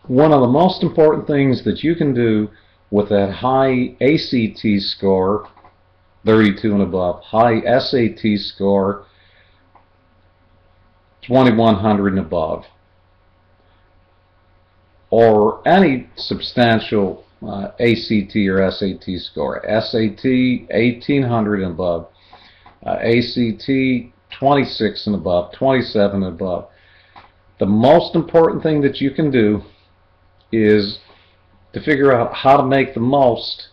One of the most important things that you can do with that high ACT score, 32 and above, high SAT score, 2100 and above, or any substantial ACT or SAT score, SAT 1800 and above, ACT 26 and above, 27 and above. The most important thing that you can do is to figure out how to make the most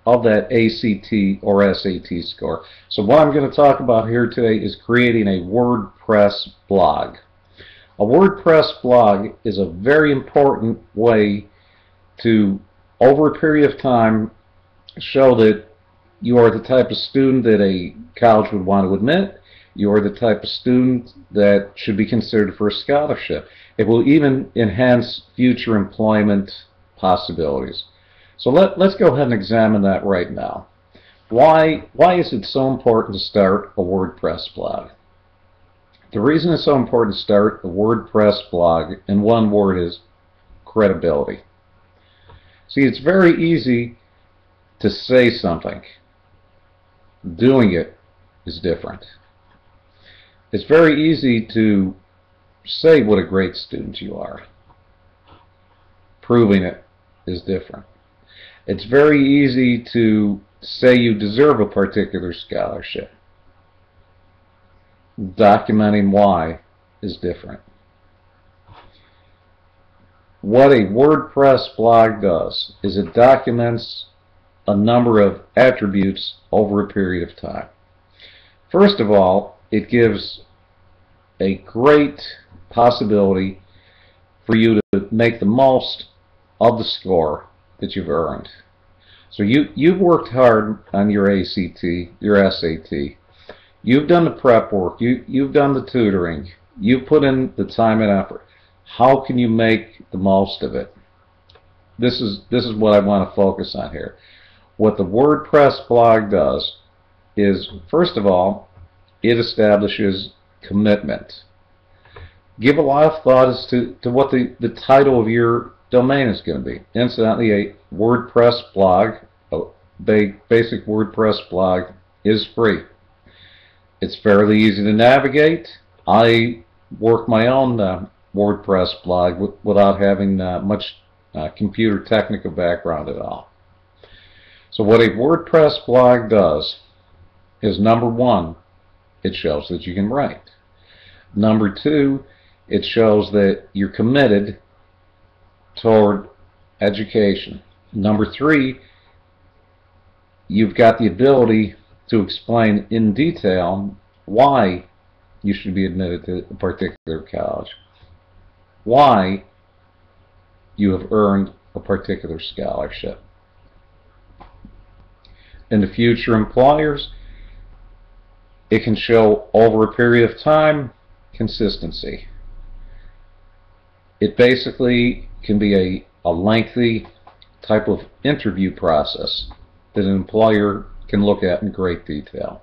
of that ACT or SAT score. So what I'm going to talk about here today is creating a WordPress blog. A WordPress blog is a very important way to, over a period of time, show that you are the type of student that a college would want to admit. You are the type of student that should be considered for a scholarship. It will even enhance future employment possibilities. So let's go ahead and examine that right now. Why is it so important to start a WordPress blog? The reason it's so important to start a WordPress blog in one word is credibility. See, it's very easy to say something. Doing it is different. It's very easy to say what a great student you are. Proving it is different. It's very easy to say you deserve a particular scholarship. Documenting why is different. What a WordPress blog does is it documents a number of attributes over a period of time. First of all, it gives a great possibility for you to make the most of the score that you've earned. So you've worked hard on your ACT, your SAT. You've done the prep work. You've done the tutoring. You've put in the time and effort. How can you make the most of it? This is what I want to focus on here. What the WordPress blog does is, first of all, it establishes commitment. Give a lot of thought as to what the title of your domain is going to be. Incidentally, a WordPress blog, a basic WordPress blog, is free. It's fairly easy to navigate. I work my own WordPress blog without having much computer technical background at all. So what a WordPress blog does is, number one, it shows that you can write. Number two, it shows that you're committed toward education. Number three, you've got the ability to explain in detail why you should be admitted to a particular college, why you have earned a particular scholarship. And the future employers, it can show over a period of time consistency. It basically can be a lengthy type of interview process that an employer can look at in great detail.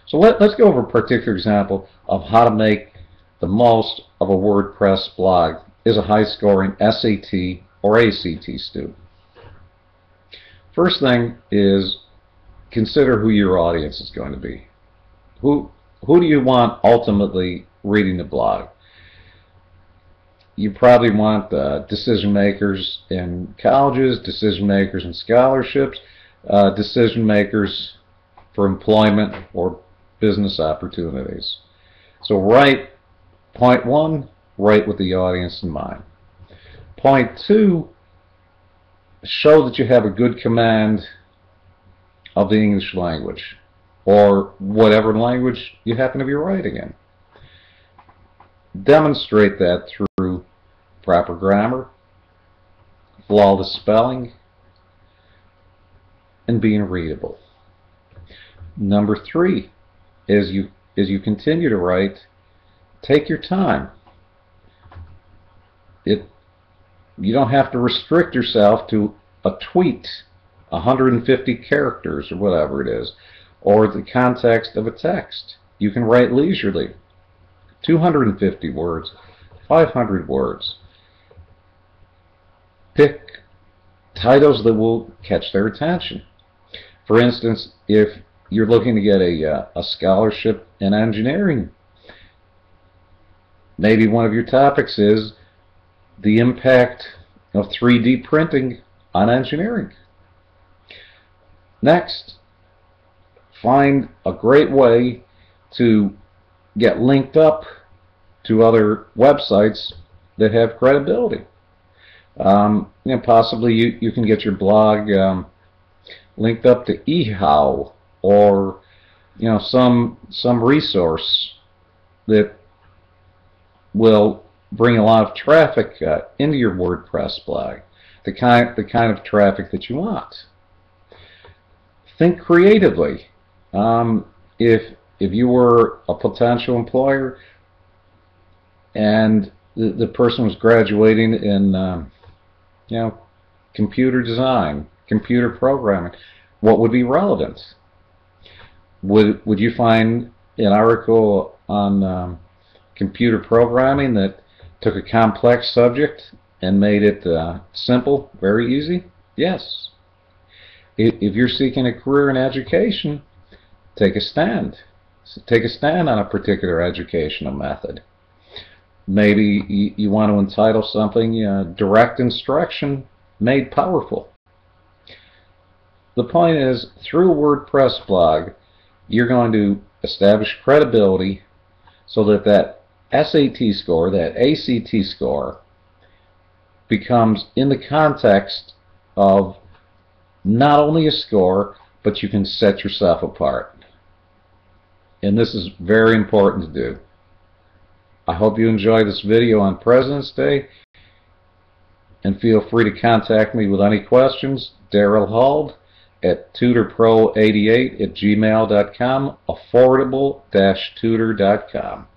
So let's go over a particular example of how to make the most of a WordPress blog as a high-scoring SAT or ACT student. First thing is, consider who your audience is going to be. Who do you want ultimately reading the blog? You probably want decision makers in colleges, decision makers in scholarships, decision makers for employment or business opportunities. So write, point one, write with the audience in mind. Point two, show that you have a good command of the English language, or whatever language you happen to be writing in. Demonstrate that through proper grammar, flawless spelling, and being readable. Number three, as you continue to write, take your time. You don't have to restrict yourself to a tweet, 150 characters or whatever it is, or the context of a text. You can write leisurely, 250 words, 500 words. Pick titles that will catch their attention. For instance, if you're looking to get a scholarship in engineering, maybe one of your topics is the impact of 3D printing on engineering. Next, find a great way to get linked up to other websites that have credibility. Possibly you can get your blog linked up to eHow, or some resource that will bring a lot of traffic into your WordPress blog, the kind of traffic that you want. Think creatively. If you were a potential employer and the person was graduating in computer design, computer programming, what would be relevant? Would you find an article on computer programming that took a complex subject and made it simple, very easy? Yes. If you're seeking a career in education, take a stand. Take a stand on a particular educational method. Maybe you want to entitle something Direct Instruction Made Powerful. The point is, through a WordPress blog, you're going to establish credibility so that SAT score, that ACT score, becomes in the context of not only a score, but you can set yourself apart. And this is very important to do. I hope you enjoy this video on President's Day, and feel free to contact me with any questions. Darryl Hold at tutorpro88@gmail.com, affordable-tutor.com.